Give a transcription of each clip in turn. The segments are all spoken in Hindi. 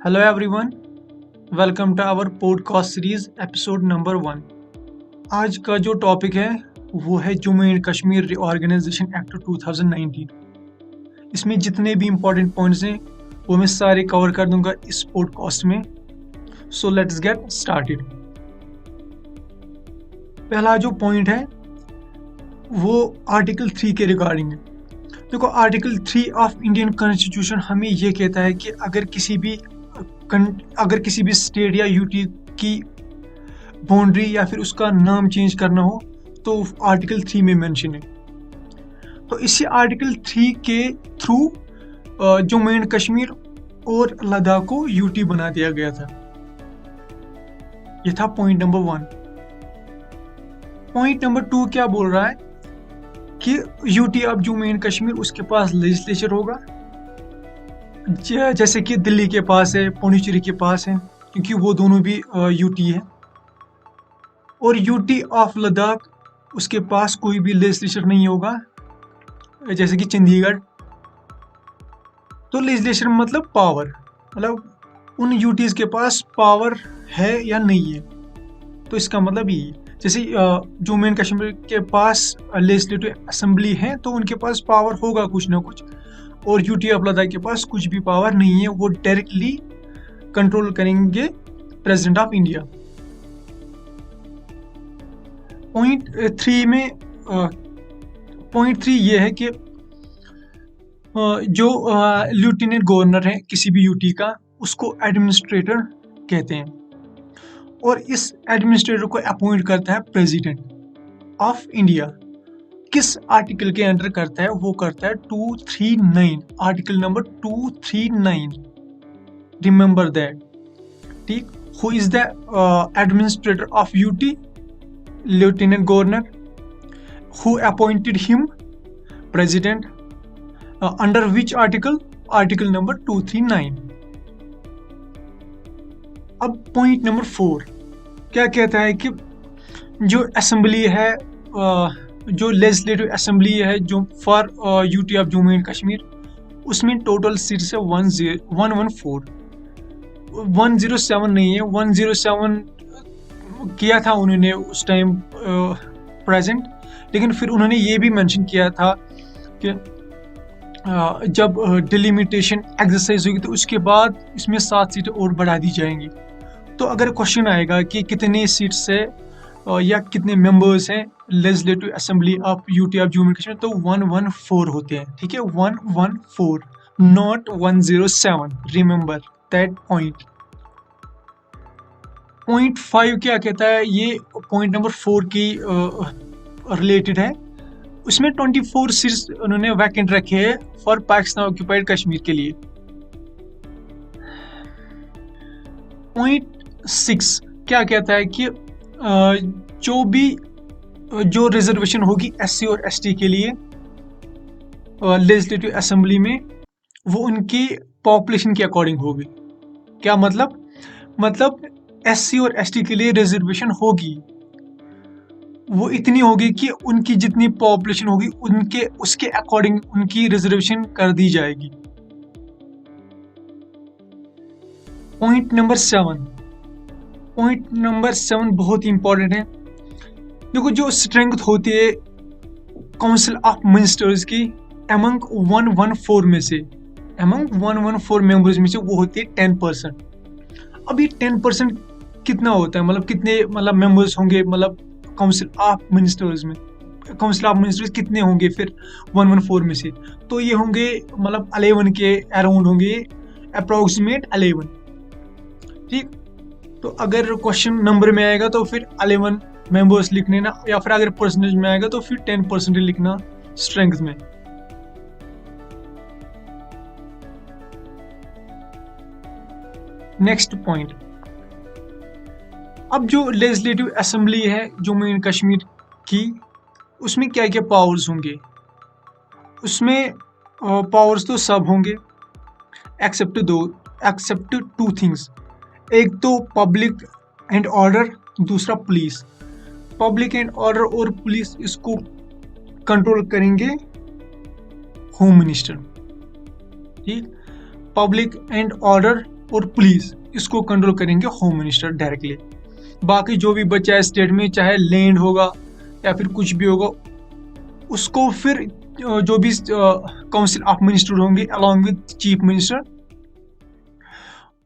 Hello everyone, welcome to our podcast series episode number 1। आज का जो टॉपिक है वो है Jammu and Kashmir reorganisation act 2019। इसमें जितने भी इम्पोर्टेंट पॉइंट्स हैं वो मैं सारे कवर कर दूंगा इस पॉडकास्ट में। So let's get started. पहला जो पॉइंट है वो आर्टिकल 3 के रिगार्डिंग है। देखो, आर्टिकल 3 ऑफ इंडियन कॉन्स्टिट्यूशन हमें ये कहता है कि अगर किसी भी स्टेट या यूटी की बाउंड्री या फिर उसका नाम चेंज करना हो तो आर्टिकल 3 में मेंशन है। तो इसी आर्टिकल 3 के थ्रू जम्मू एंड कश्मीर और लद्दाख को यूटी बना दिया गया था। ये था पॉइंट नंबर 1। पॉइंट नंबर 2 क्या बोल रहा है कि UT of Jammu and Kashmir उसके पास लेजिस्लेचर होगा, जैसे कि दिल्ली के पास है, पुडुचेरी के पास है, क्योंकि वो दोनों भी यूटी है। और यूटी ऑफ लद्दाख उसके पास कोई भी लेजिस्लेचर नहीं होगा, जैसे कि चंडीगढ़। तो लेजिस्लेचर मतलब पावर, मतलब उन यूटीज के पास पावर है या नहीं है। तो इसका मतलब यही, जैसे जम्मू एंड कश्मीर के पास लेजिस्लेटिव असेंबली है तो उनके पास पावर होगा कुछ ना कुछ, और यूटी ऑफ लद्दाख के पास कुछ भी पावर नहीं है। वो डायरेक्टली कंट्रोल करेंगे प्रेसिडेंट ऑफ इंडिया। पॉइंट 3 ये है कि जो लेफ्टिनेंट गवर्नर है किसी भी यूटी का, उसको एडमिनिस्ट्रेटर कहते हैं, और इस एडमिनिस्ट्रेटर को अपॉइंट करता है प्रेसिडेंट ऑफ इंडिया। किस आर्टिकल के अंडर करता है? वो करता है 239, आर्टिकल नंबर 239। रिमेंबर दैट, ठीक। Who is the administrator of UT? Lieutenant governor. Who appointed him? President. Under which article? Article number 239। अब पॉइंट नंबर 4 क्या कहता है कि जो असेंबली है, जो लेजिस्लेटिव असेंबली है जो for UT of Jammu and Kashmir, उसमें टोटल सीट्स है 114। 107 नहीं है, 107 किया था उन्होंने उस टाइम प्रेजेंट। लेकिन फिर उन्होंने ये भी मेंशन किया था कि जब डिलिमिटेशन एक्सरसाइज होगी तो उसके बाद इसमें 7 सीटें और बढ़ा दी जाएंगी। तो अगर क्वेश्चन आएगा कि कितने सीट्स है या कितने मेंबर्स हैं legislative assembly of UT of Jammu and Kashmir, तो 114 होते हैं, ठीक है। 114, not 107। Remember that point. Point 5 क्या कहता है? ये पॉइंट नंबर 4 की रिलेटेड है। उसमें 24 सीट्स उन्होंने वैकेंट रखे हैं फॉर पाकिस्तान ऑक्यूपाइड कश्मीर के लिए। पॉइंट 6 क्या कहता है कि जो रिजर्वेशन होगी एससी और एसटी के लिए लेजिस्लेटिव असेंबली में, वो उनकी पॉपुलेशन के अकॉर्डिंग होगी। क्या मतलब एससी और एसटी के लिए रिजर्वेशन होगी, वो इतनी होगी कि उनकी जितनी पॉपुलेशन होगी उसके अकॉर्डिंग उनकी रिजर्वेशन कर दी जाएगी। पॉइंट नंबर 7 बहुत ही इंपॉर्टेंट है। देखो, जो स्ट्रेंथ होती है काउंसिल ऑफ मिनिस्टर्स की अमंग 114 मेंबर्स में से, वो होती है 10%। अब ये 10% कितना होता है? मतलब कितने मेंबर्स होंगे, मतलब काउंसिल ऑफ मिनिस्टर्स कितने होंगे फिर 114 में से? तो ये होंगे 11 के अराउंड होंगे, अप्रोक्सीमेट 11, ठीक। तो अगर क्वेश्चन नंबर में आएगा तो फिर 11 मेंबर्स लिख लेना, या फिर अगर परसेंटेज में आएगा तो फिर 10% लिखना स्ट्रेंथ में। नेक्स्ट पॉइंट, अब जो लेजिस्लेटिव असेंबली है जम्मू एंड कश्मीर की, उसमें क्या क्या पावर्स होंगे? उसमें पावर्स तो सब होंगे एक्सेप्ट 2 थिंग्स। एक तो पब्लिक एंड ऑर्डर, दूसरा पुलिस। पब्लिक एंड ऑर्डर और पुलिस इसको कंट्रोल करेंगे होम मिनिस्टर, ठीक। पब्लिक एंड ऑर्डर और पुलिस, इसको कंट्रोल करेंगे होम मिनिस्टर डायरेक्टली। बाकी जो भी बचा है स्टेट में, चाहे लैंड होगा या फिर कुछ भी होगा, उसको फिर जो भी काउंसिल ऑफ मिनिस्टर होंगे अलॉन्ग विद चीफ मिनिस्टर,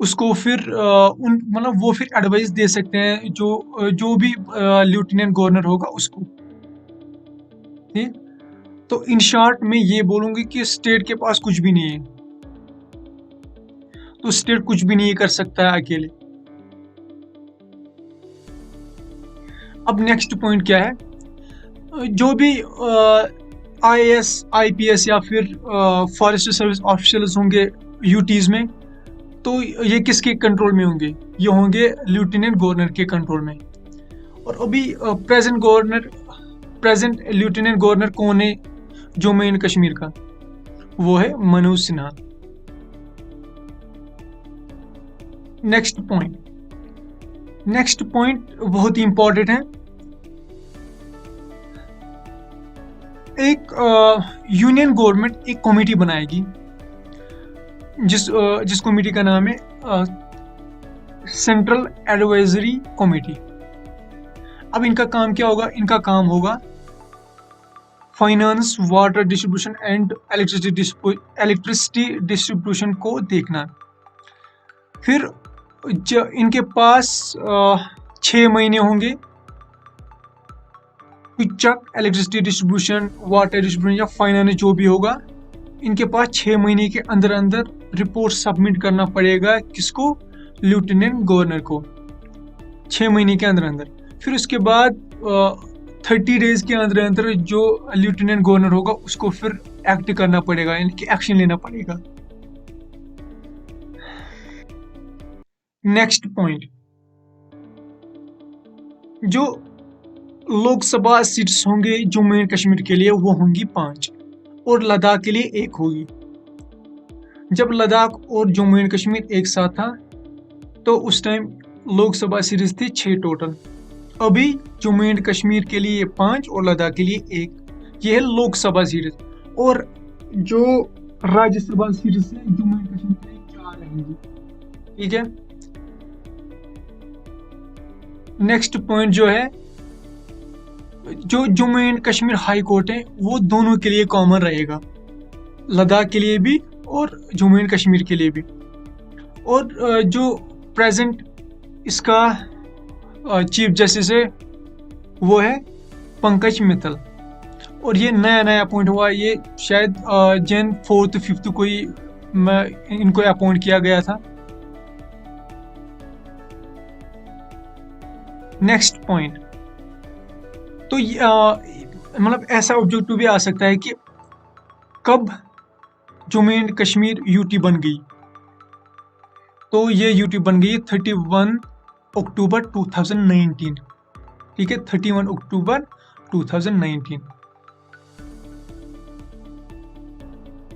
उसको फिर उन मतलब वो फिर एडवाइस दे सकते हैं जो भी लेफ्टिनेंट गवर्नर होगा उसको। ठीक, तो इन शॉर्ट मैं ये बोलूंगी कि स्टेट के पास कुछ भी नहीं है, तो स्टेट कुछ भी नहीं कर सकता है अकेले। अब नेक्स्ट पॉइंट क्या है, जो भी IAS IPS या फिर फॉरेस्ट सर्विस ऑफिशियल्स होंगे यूटीज में, तो ये किसके कंट्रोल में होंगे, ये होंगे लेफ्टिनेंट गवर्नर के कंट्रोल में। और अभी प्रेजेंट लेफ्टिनेंट गवर्नर कौन है जम्मू एंड कश्मीर का, वो है मनोज सिन्हा। नेक्स्ट पॉइंट बहुत ही इंपॉर्टेंट है। एक यूनियन गवर्नमेंट एक कमेटी बनाएगी, जिस कमेटी का नाम है सेंट्रल एडवाइजरी कमेटी। अब इनका काम क्या होगा, इनका काम होगा finance, water distribution and electricity distribution को देखना। फिर इनके पास 6 महीने होंगे चक इलेक्ट्रिसिटी डिस्ट्रीब्यूशन, वाटर डिस्ट्रीब्यूशन या फाइनेंस जो भी होगा, इनके पास 6 महीने के अंदर अंदर रिपोर्ट सबमिट करना पड़ेगा, किसको, लेफ्टिनेंट गवर्नर को, 6 महीने के अंदर अंदर। फिर उसके बाद 30 डेज के अंदर अंदर जो लेफ्टिनेंट गवर्नर होगा उसको फिर एक्ट करना पड़ेगा, यानी कि एक्शन लेना पड़ेगा। नेक्स्ट पॉइंट, जो लोकसभा सीट्स होंगे जम्मू एंड कश्मीर के लिए वो होंगी 5 और लद्दाख के लिए 1 होगी। जब लद्दाख और जम्मू एंड कश्मीर एक साथ था तो उस टाइम लोकसभा सीट्स थी 6 टोटल। अभी जम्मू एंड कश्मीर के लिए 5 और लद्दाख के लिए 1, ये है लोकसभा सीट्स। और जो राज्यसभा सीट्स है जम्मू एंड कश्मीर के लिए 4 रहेंगी। ठीक है, नेक्स्ट पॉइंट जो है, जो Jammu and Kashmir high court है वो दोनों के लिए कॉमन रहेगा, लद्दाख के लिए भी और जम्मू एंड कश्मीर के लिए भी। और जो प्रेजेंट इसका चीफ जस्टिस है वो है पंकज मित्तल। और ये नया अपॉइंट हुआ, ये शायद जन 4th 5th को ही इनको अपॉइंट किया गया था। नेक्स्ट पॉइंट, तो मतलब ऐसा ऑब्जेक्टिव भी आ सकता है कि कब जम्मू एंड कश्मीर यूटी बन गई, तो ये यूटी बन गई 31 अक्टूबर 2019। ठीक है, 31 अक्टूबर 2019।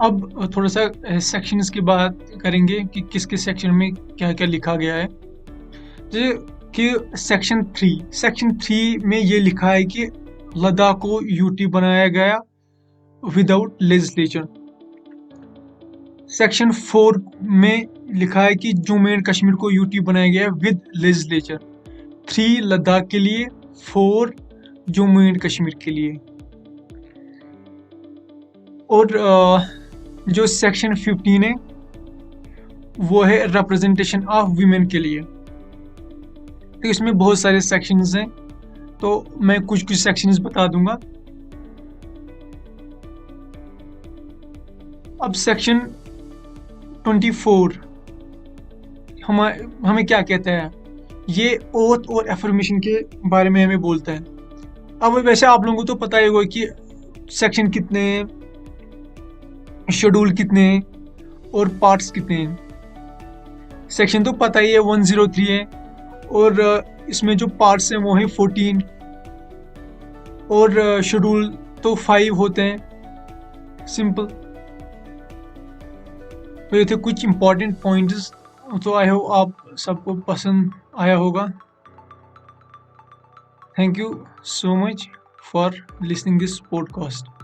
अब थोड़ा सा सेक्शंस की बात करेंगे कि किस किस सेक्शन में क्या क्या लिखा गया है। जैसे कि सेक्शन 3 में ये लिखा है कि लद्दाख को यूटी बनाया गया विदाउट लेजिस्लेचर। सेक्शन 4 में लिखा है कि जम्मू एंड कश्मीर को यूटी बनाया गया विद लेजिस्लेचर। 3 लद्दाख के लिए, 4 जम्मू एंड कश्मीर के लिए। और जो सेक्शन 15 है वो है रिप्रेजेंटेशन ऑफ वीमेन के लिए। तो इसमें बहुत सारे सेक्शंस हैं, तो मैं कुछ सेक्शंस बता दूंगा। अब सेक्शन 24 हमें क्या कहता है, ये ओथ और एफर्मेशन के बारे में हमें बोलता है। अब वैसे आप लोगों को तो पता ही होगा कि सेक्शन कितने हैं, शेड्यूल कितने हैं और पार्ट्स कितने हैं। सेक्शन तो पता ही है 103 है, और इसमें जो पार्ट्स हैं वो हैं 14, और शेड्यूल तो 5 होते हैं। सिंपल। तो ये थे कुछ इंपॉर्टेंट पॉइंट्स, तो आई होप आप सबको पसंद आया होगा। Thank you so much for listening this podcast.